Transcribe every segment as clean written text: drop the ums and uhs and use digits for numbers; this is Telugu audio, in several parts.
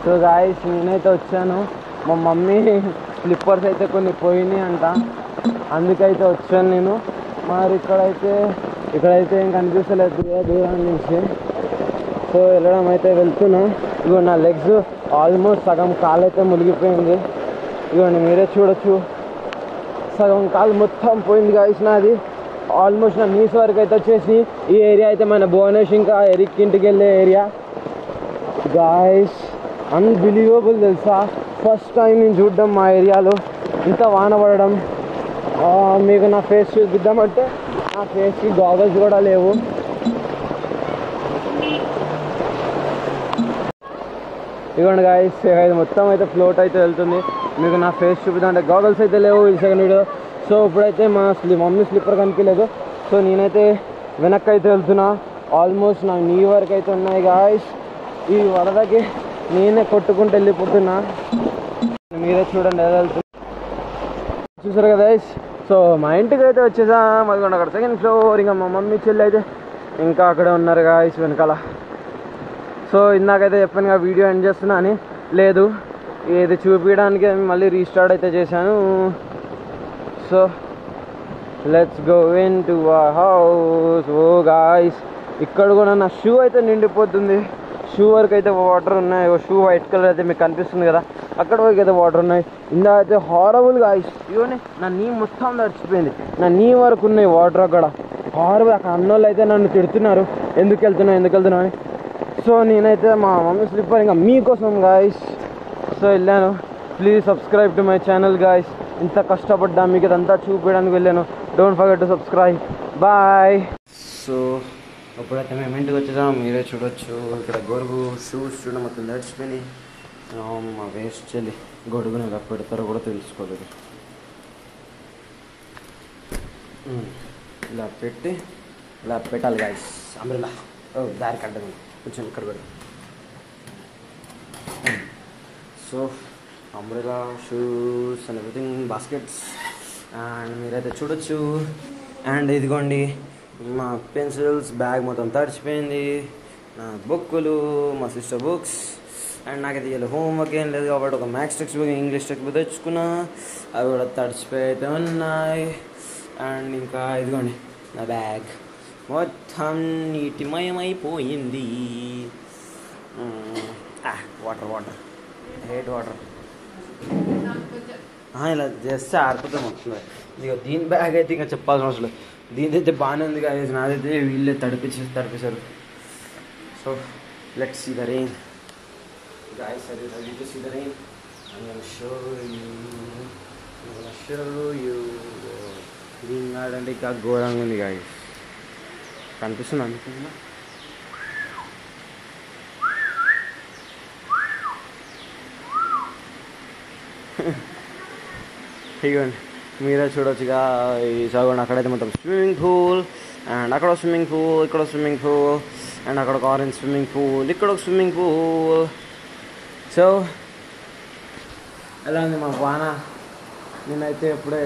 సో గాయ్స్ నేనైతే వచ్చాను. మా మమ్మీ స్లిప్పర్స్ అయితే కొన్ని పోయినాయి అంట, అందుకైతే వచ్చాను నేను. మరి ఇక్కడైతే ఏం కనిపిస్తలేదు దూరం నుంచి. సో వెళ్ళడం అయితే వెళ్తున్నా. ఇగో నా లెగ్స్ ఆల్మోస్ట్ సగం కాలు అయితే మునిగిపోయింది. ఇగోండి మీరే చూడొచ్చు, సగం కాలు మొత్తం పోయింది గాయ్స్ నాది. ఆల్మోస్ట్ నా నీస్ వరకు అయితే వచ్చేసి. ఈ ఏరియా అయితే మన భువనేష్ ఇంకా ఎరిక్ ఇంటికి వెళ్ళే ఏరియా గాయ్స్. అన్బిలీవబుల్ తెలుసా, ఫస్ట్ టైం నేను చూడడం మా ఏరియాలో ఇంత వాన పడడం. మీకు నా ఫేస్ చూపిద్దామంటే నా ఫేస్కి గాగల్స్ కూడా లేవు. ఇదిగోండి గాయ్స్, మొత్తం అయితే ఫ్లోట్ అయితే వెళ్తుంది. మీకు నా ఫేస్ చూపిద్దామంటే గాగల్స్ అయితే లేవు ఈ సెకండ్ వీడియో. సో ఇప్పుడైతే మా మమ్మీ స్లిప్పర్ కనిపించలేదు. సో నేనైతే వెనక్కి అయితే వెళ్తున్నా. ఆల్మోస్ట్ నా నీ వరకు అయితే ఉన్నాయి గాయ్స్. ఈ వరదకి నేనే కొట్టుకుంటూ వెళ్ళిపోతున్నా. మీరే చూడండి ఎలా వెళ్తున్నా, చూసారు కదా గైస్. సో మా ఇంటికి అయితే వచ్చేసా. మరి అక్కడ సెకండ్ ఫ్లోర్. ఇంకా మా మమ్మీ చెల్లి అయితే ఇంకా అక్కడే ఉన్నారు గాయ్స్ వెనకాల. సో ఇందాకైతే చెప్పాను కదా వీడియో ఎండ్ చేస్తున్నా అని, లేదు ఇది చూపించడానికి మళ్ళీ రీస్టార్ట్ అయితే చేశాను. So let's go into our house. Oh guys, ఇక్కడ కూడా నా షూ అయితే నిండిపోతుంది. షూ వరకు అయితే వాటర్ ఉన్నాయి. షూ వైట్ కలర్ అయితే మీకు కనిపిస్తుంది కదా, అక్కడ వరకు అయితే వాటర్ ఉన్నాయి. ఇందా అయితే హారబుల్ గాయ్స్. ఇవన్నీ నా నీ మొత్తం తడిచిపోయింది. నా నీ వరకు ఉన్నాయి వాటర్ అక్కడ. హారబుల్. అక్కడ అన్నోళ్ళు అయితే నన్ను తిడుతున్నారు, ఎందుకు వెళ్తున్నావు అని. సో నేనైతే మా మమ్మీ స్లిప్పర్ ఇంకా మీకోసం గాయ్స్ సో వెళ్ళాను. Please subscribe to my channel guys. ఇంత కష్టపడ్డా మీకు ఇదంతా చూపించడానికి వెళ్ళాను. Don't forget to subscribe. Bye. So అప్పుడైతే మేము ఇంటికి వచ్చేసాం. మీరే చూడొచ్చు ఇక్కడ గొడుగు షూస్ చూడ మొత్తం తడిచిపోయినాయి. మా వేస్ట్ చెల్లి గొడుగుని ఎలా పెడతారో కూడా తెలుసుకోలేదు. ఇలా పెట్టాలి గాయ్స్. అంబ్రెల్లా దారి కట్టదు, కొంచెం ఇక్కడ పెడతాం. So umbrella, shoes and everything, baskets and మీరైతే చూడొచ్చు. అండ్ ఇదిగోండి మా పెన్సిల్స్, బ్యాగ్ మొత్తం తడిచిపోయింది. నా బుక్కులు, మా సిస్టర్ బుక్స్. అండ్ నాకైతే ఇలా హోంవర్క్ ఏం లేదు కాబట్టి ఒక maths text book, English text book తెచ్చుకున్నా. అవి కూడా తడిచిపోయి అయితే ఉన్నాయి. అండ్ ఇంకా ఇదిగోండి నా బ్యాగ్ మొత్తం నీటిమయమైపోయింది. Water hate water. ఇలా చేస్తే ఆరిపోతే మొత్తం. ఇక దీని బ్యాగ్ అయితే ఇంకా చెప్పాల్సిన అవసరం లేదు. దీనిదైతే బాగానే ఉంది కానీ నాదైతే వీళ్ళే తడిపేశారు. So let's see the rain guys. I need to see the rain. I'm gonna show you. Green garden ఇంకా ఘోరంగా ఉంది guys. కనిపిస్తుంది అనుకుంటున్నా. ఇగోండి మీరే చూడొచ్చుగా. ఈ సగం అక్కడైతే మొత్తం స్విమ్మింగ్ పూల్. అండ్ అక్కడ స్విమ్మింగ్ పూల్, ఇక్కడ స్విమ్మింగ్ పూల్. అండ్ అక్కడ ఒక ఆరెంజ్ స్విమ్మింగ్ పూల్, ఇక్కడ ఒక స్విమ్మింగ్ పూల్. సో ఎలా ఉంది మా వాన? నేనైతే ఇప్పుడే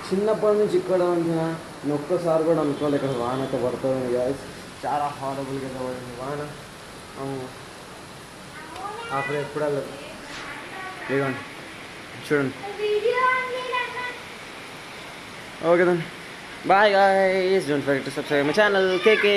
చిన్నప్పటి నుంచి ఇక్కడ ఉంటున్నా, నేను ఒక్కసారి కూడా అనుకోలేదు ఇక్కడ వాన అయితే పడుతుంది గాయ్స్. చాలా హారబుల్గా పడింది వాన. అప్పుడు ఎప్పుడు వెళ్ళదు. ఇదిగోండి చూడండి. Okay then bye guys. Don't forget to subscribe my channel KK.